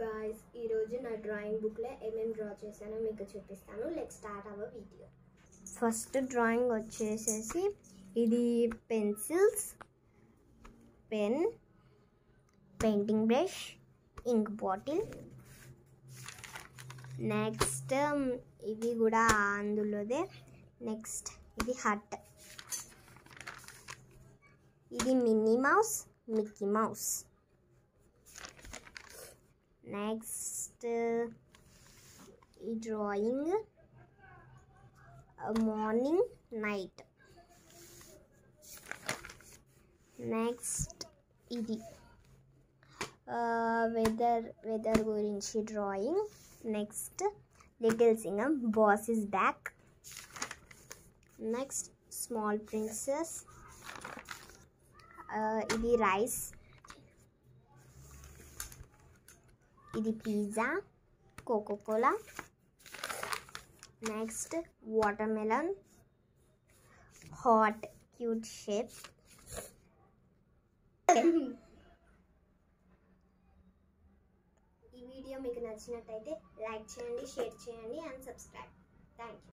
guys, ee roju na drawing book lo em draw chesano meeku chupistanu. Let's start our video. First drawing vachesesi idi pencils, pen, painting brush, ink bottle. Next ivi kuda andulode. Next idi hut. Idi Minnie Mouse, Mickey Mouse. Next drawing morning, night. Next idi weather gurinchi drawing. Next Little Singer, boss is back. Next small princess. Idi rice. Idi pizza, Coca-Cola. Next watermelon, hot cute shape. ఈ video మీకు నచ్చినట్లయితే like చేయండి, share చేయండి and subscribe. Thank you.